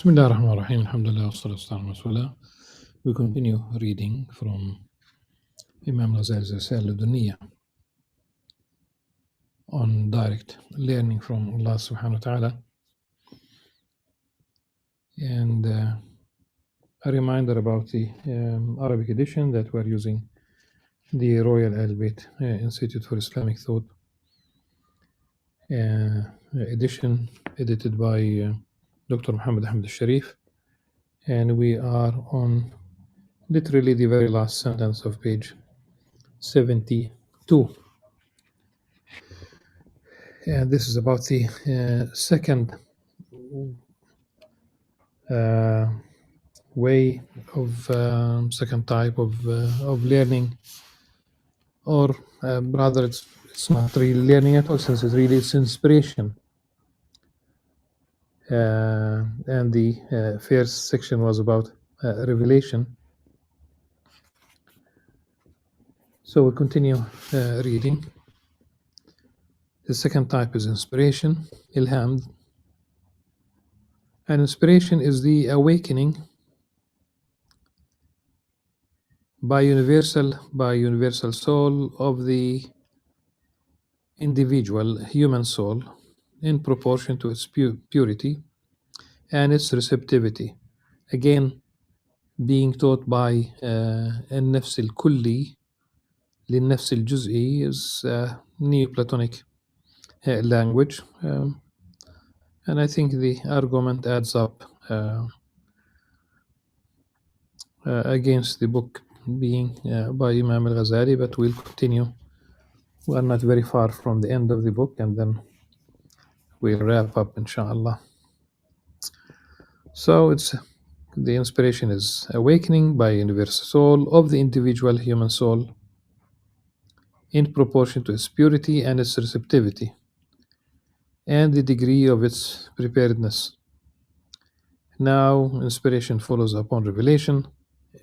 Bismillah ar-Rahman ar-Rahim, alhamdulillah, wassalatu wassalamu ala rasulillah. We continue reading from Imam Al-Ghazali's Al-Risala al-Ladunniyyah on direct learning from Allah subhanahu wa ta'ala. And a reminder about the Arabic edition that we're using the Royal Albert Institute for Islamic Thought edition edited by Dr. Muhammad Ahmed al-Sharif. And we are on literally the very last sentence of page 72. And this is about the second way of second type of learning, or rather it's not really learning at all, since it's inspiration. And the first section was about revelation. So we'll continue reading. The second type is inspiration, ilham. And inspiration is the awakening by universal soul of the individual human soul in proportion to its purity and its receptivity. Again, being taught by النفس الكلي للنفس الجزئي is Neoplatonic language, and I think the argument adds up against the book being by Imam Al-Ghazali, but we'll continue. We are not very far from the end of the book, and then we'll wrap up, inshallah. So the inspiration is awakening by universal soul of the individual human soul in proportion to its purity and its receptivity and the degree of its preparedness. Now, inspiration follows upon revelation,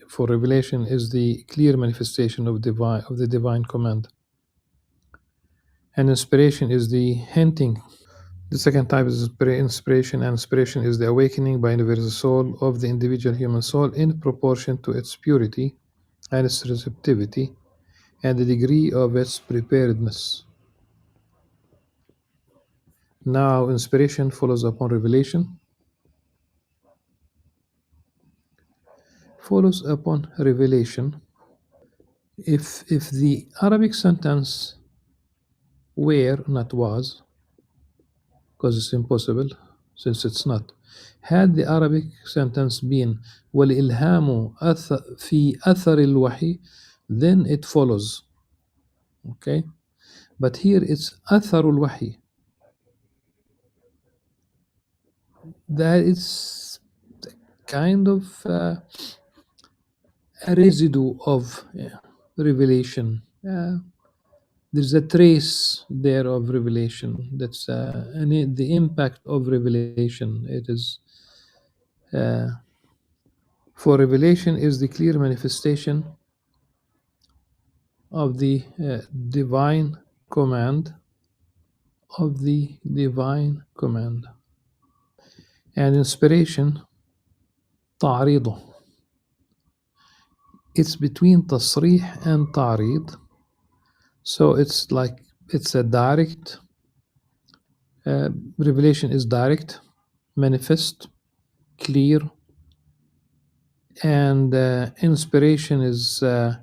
for revelation is the clear manifestation of the divine command. And inspiration is the hinting. The second type is inspiration, and inspiration is the awakening by universal soul of the individual human soul in proportion to its purity and its receptivity and the degree of its preparedness. Now, inspiration follows upon revelation. Follows upon revelation. If the Arabic sentence were, not was, because it's impossible, since it's not. Had the Arabic sentence been وَالْإِلْهَامُ فِي أَثَرِ الْوَحِي, then it follows. Okay? But here it's أَثَرُ الْوَحِي. That is kind of a residue of revelation. There's a trace there of revelation. That's the impact of revelation. It is for revelation is the clear manifestation of the divine command. And inspiration, تعريضه. It's between تصريح and تعريض. So it's like it's a direct revelation is direct, manifest, clear, and inspiration is there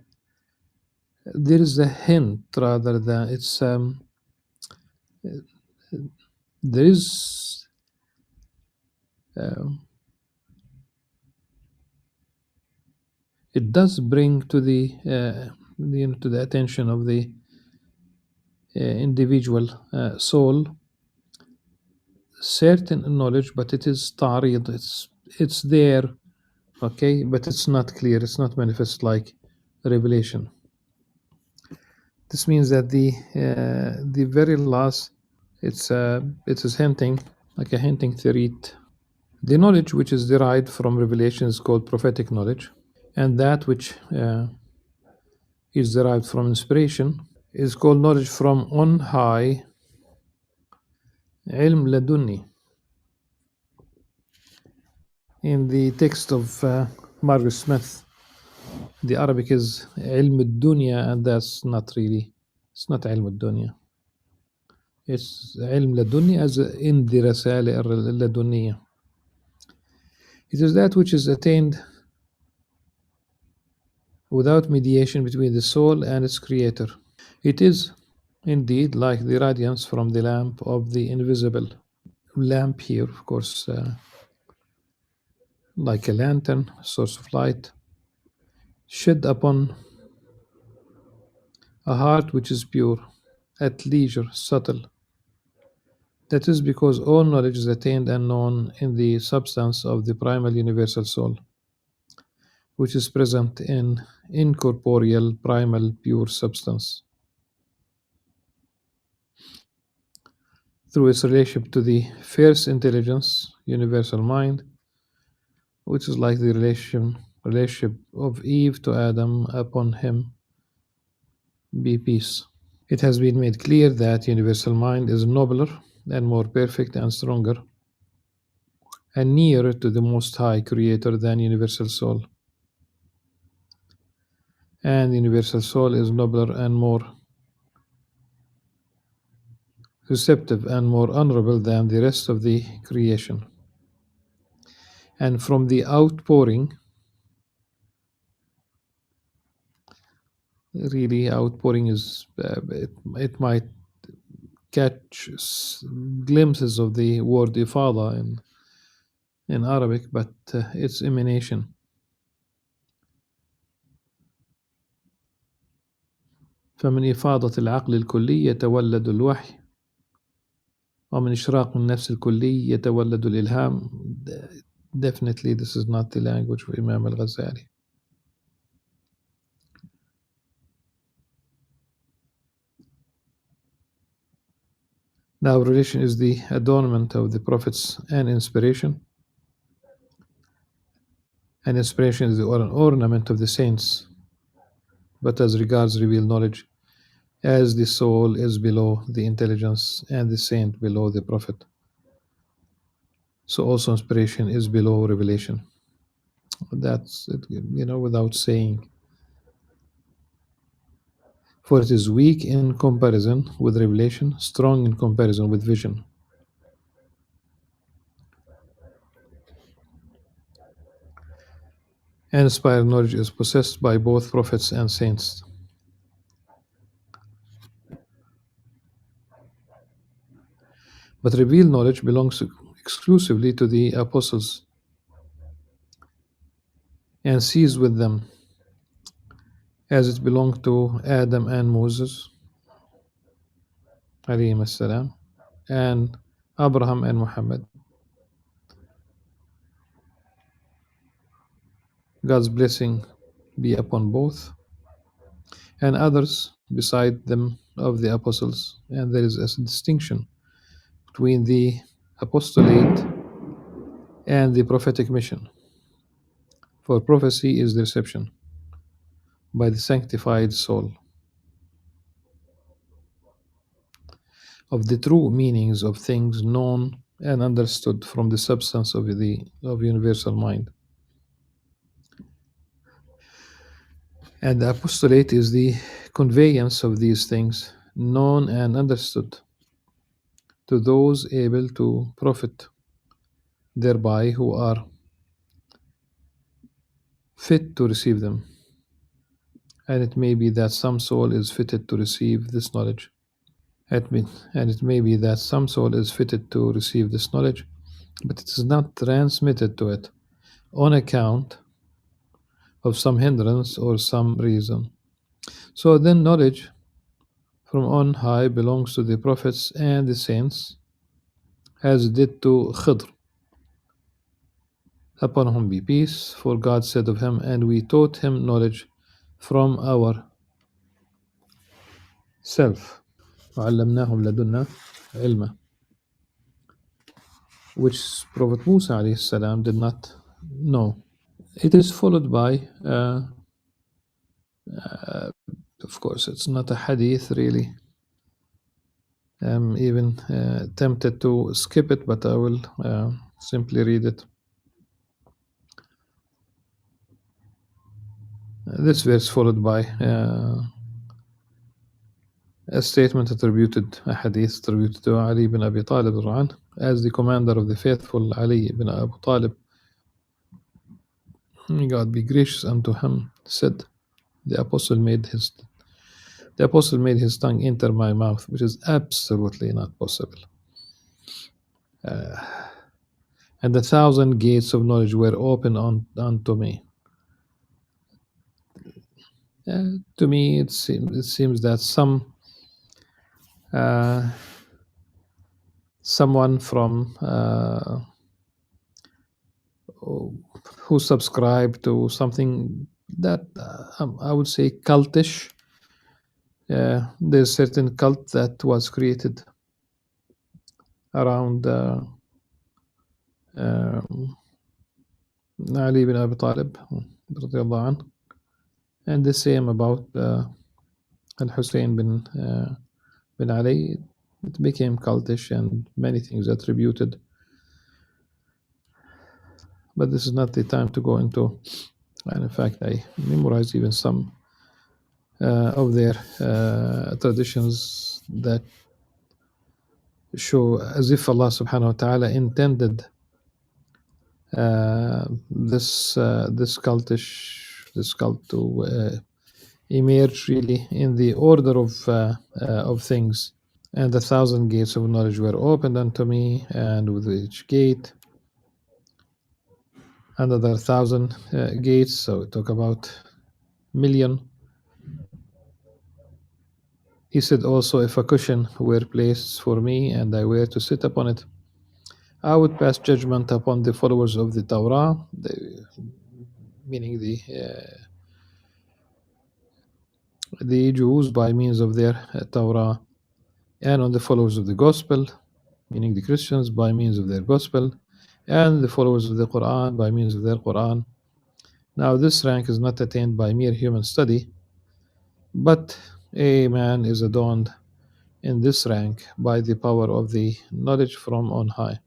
is a hint rather than it's there is it does bring to the to the attention of the individual soul certain knowledge, but it is ta'rid, it's there, okay, but it's not clear, it's not manifest like revelation. This means that the very last, it is hinting, like a hinting theoret. The knowledge which is derived from revelation is called prophetic knowledge, and that which is derived from inspiration is called knowledge from on high, ilm ladunni. In the text of Margaret Smith, the Arabic is علم الدنيا, and that's not really, it's not علم الدنيا. It's علم لدني as in the رسالة اللدنية. It is that which is attained without mediation between the soul and its creator. It is indeed like the radiance from the lamp of the invisible. Lamp here, of course, like a lantern, source of light, shed upon a heart which is pure, at leisure, subtle. That is because all knowledge is attained and known in the substance of the primal universal soul, which is present in incorporeal primal pure substance. Through its relationship to the first intelligence, universal mind, which is like the relationship of Eve to Adam, upon him be peace. It has been made clear that universal mind is nobler and more perfect and stronger and nearer to the Most High Creator than universal soul. And universal soul is nobler and more receptive and more honorable than the rest of the creation. And from the outpouring, really outpouring is, it might catch glimpses of the word ifada in Arabic, but it's emanation. فمن إفاضة العقل الكلي يتولد الوحي ومن إشراق النفس الكلي يتولد الإلهام. Definitely this is not the language of Imam Al-Ghazali. Now relation is the adornment of the prophets and inspiration. And inspiration is an ornament of the saints. But as regards revealed knowledge, as the soul is below the intelligence and the saint below the prophet, so also inspiration is below revelation. That's it, without saying. For it is weak in comparison with revelation, strong in comparison with vision. And inspired knowledge is possessed by both prophets and saints. But revealed knowledge belongs exclusively to the apostles and sees with them, as it belonged to Adam and Moses, alayhim as-salam, and Abraham and Muhammad. God's blessing be upon both, and others beside them of the apostles. And there is a distinction between the apostolate and the prophetic mission. For prophecy is the reception by the sanctified soul of the true meanings of things known and understood from the substance of universal mind. And the apostolate is the conveyance of these things known and understood to those able to profit thereby, who are fit to receive them. And it may be that some soul is fitted to receive this knowledge. And it may be that some soul is fitted to receive this knowledge, but it is not transmitted to it on account of some hindrance or some reason. So then knowledge from on high belongs to the prophets and the saints, as it did to Khidr, upon whom be peace, for God said of him, and we taught him knowledge from our self. وعلمناهم لدنا علما, which Prophet Musa alayhi salam did not know. It is followed by, of course, it's not a hadith really. I'm even tempted to skip it, but I will simply read it. This verse followed by a statement attributed, a hadith attributed to Ali ibn Abi Talib as the commander of the faithful. Ali ibn Abi Talib, may God be gracious unto him, said, the apostle made his tongue enter my mouth, which is absolutely not possible. And 1,000 gates of knowledge were opened unto me. To me, it seems that someone from who subscribed to something that I would say cultish. There's certain cult that was created around Ali ibn Abi Talib, and the same about Al-Hussein bin Ali. It became cultish and many things attributed. But this is not the time to go into, and in fact I memorized even some of their traditions that show as if Allah subhanahu wa ta'ala intended this cult to emerge really in the order of things. And 1,000 gates of knowledge were opened unto me, and with each gate another 1,000 gates, so we talk about million. He said also, if a cushion were placed for me and I were to sit upon it, I would pass judgment upon the followers of the Torah, meaning the Jews by means of their Torah, and on the followers of the Gospel, meaning the Christians by means of their Gospel, and the followers of the Quran by means of their Quran. Now this rank is not attained by mere human study, but a man is adorned in this rank by the power of the knowledge from on high.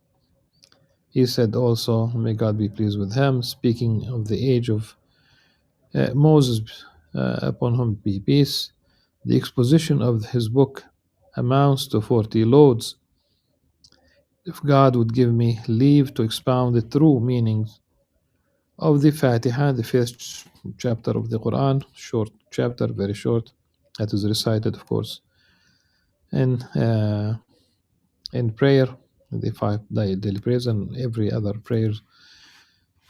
He said also, may God be pleased with him, speaking of the age of Moses, upon whom be peace, the exposition of his book amounts to 40 loads. If God would give me leave to expound the true meanings of the Fatiha, the first chapter of the Quran, short chapter, very short, that is recited, of course, in prayer, the 5 daily prayers, and every other prayer,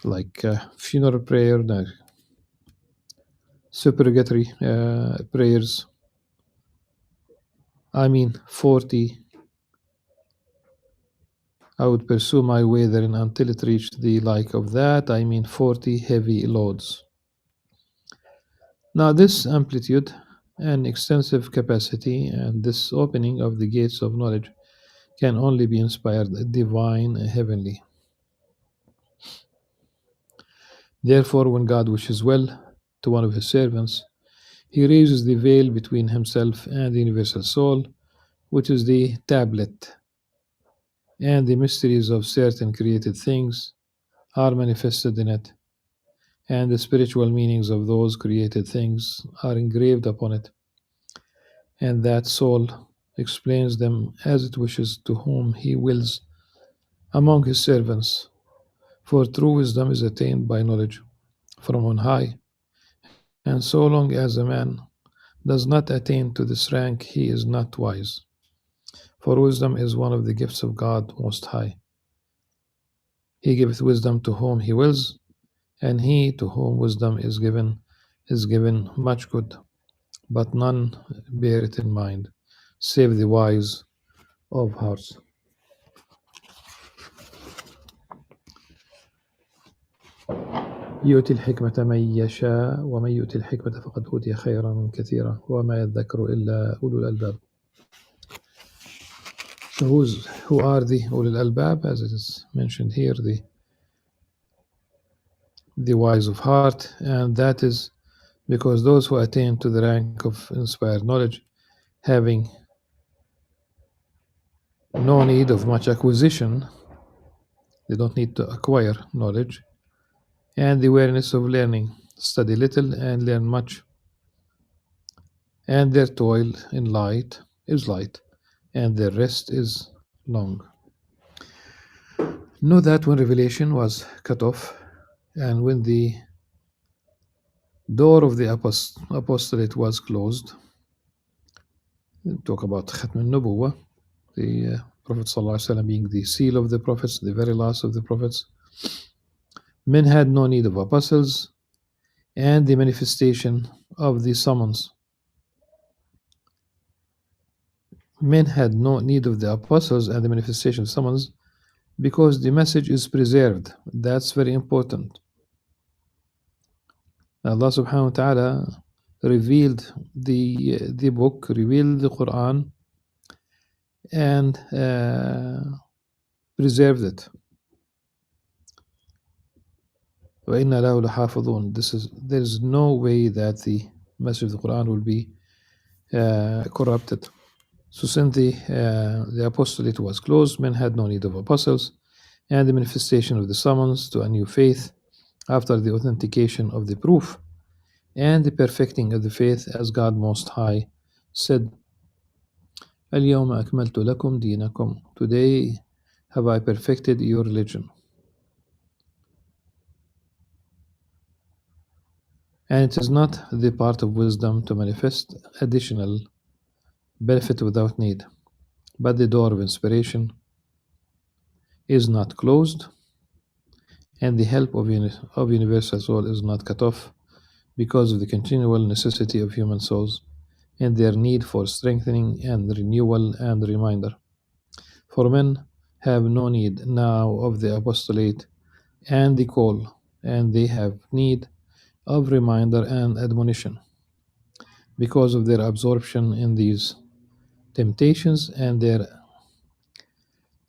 like funeral prayer, supplicatory prayers. 40. I would pursue my way therein until it reached the like of that. 40 heavy loads. Now this amplitude and extensive capacity and this opening of the gates of knowledge can only be inspired, divine, heavenly. Therefore, when God wishes well to one of his servants, he raises the veil between himself and the universal soul, which is the tablet, and the mysteries of certain created things are manifested in it, and the spiritual meanings of those created things are engraved upon it, and that soul explains them as it wishes to whom he wills among his servants, for true wisdom is attained by knowledge from on high, and so long as a man does not attain to this rank, he is not wise. For wisdom is one of the gifts of God Most High. He giveth wisdom to whom he wills, and he to whom wisdom is given much good, but none bear it in mind, save the wise of hearts. يؤتي الحكمة من يشاء ومن يؤتي الحكمة فقد أوتي خيرا كثيرا وما يذكر إلا أولو الألباب. So who are the Ulul Albab, as it is mentioned here, the wise of heart, and that is because those who attain to the rank of inspired knowledge, having no need of much acquisition, they don't need to acquire knowledge, and the awareness of learning, study little and learn much, and their toil in light is light, and their rest is long. Know that when revelation was cut off, and when the door of the apostolate was closed, talk about Khatm al-Nubuwwah, the Prophet ﷺ being the seal of the prophets, the very last of the prophets. Men had no need of apostles and the manifestation of the summons. Men had no need of the apostles and the manifestation of summons because the message is preserved. That's very important. Allah subhanahu wa ta'ala revealed the book, revealed the Quran, and preserved it. وَإِنَّا لَهُ لَحَافِظُونَ. There is no way that the message of the Quran will be corrupted. So since the apostolate was closed, men had no need of apostles, and the manifestation of the summons to a new faith after the authentication of the proof and the perfecting of the faith, as God Most High said, اليوم أكملت لكم دينكم. Today have I perfected your religion. And it is not the part of wisdom to manifest additional benefit without need, but the door of inspiration is not closed, and the help of universal soul is not cut off because of the continual necessity of human souls and their need for strengthening and renewal and reminder. For men have no need now of the apostolate and the call, and they have need of reminder and admonition because of their absorption in these temptations and their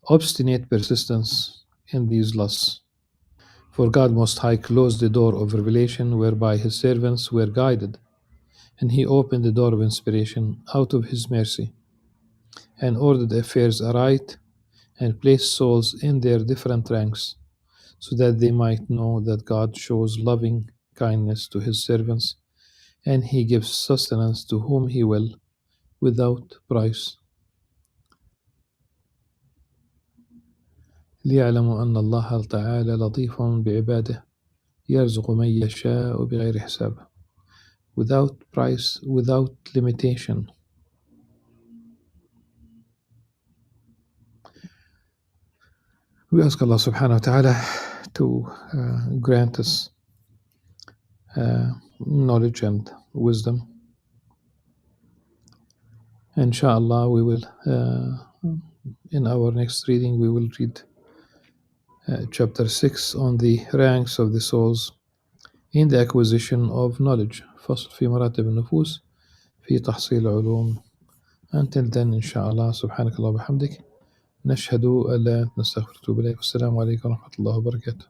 obstinate persistence in these lusts. For God Most High closed the door of revelation whereby His servants were guided, and He opened the door of inspiration out of His mercy, and ordered affairs aright, and placed souls in their different ranks, so that they might know that God shows loving kindness to His servants, and He gives sustenance to whom He will, without price. ليعلموا أن الله تعالى لطيف بعباده يرزق من يشاء بغير حساب. Without price, without limitation. We ask Allah subhanahu wa ta'ala to grant us knowledge and wisdom. Inshallah, we will, in our next reading, we will read chapter 6 on the ranks of the souls in the acquisition of knowledge. فصل في مراتب النفوس في تحصيل علوم. Until then, inshallah, سبحانك اللهم وبحمدك نشهد أن لا نستغفر ونتوب إليك. والسلام عليكم ورحمة الله وبركاته.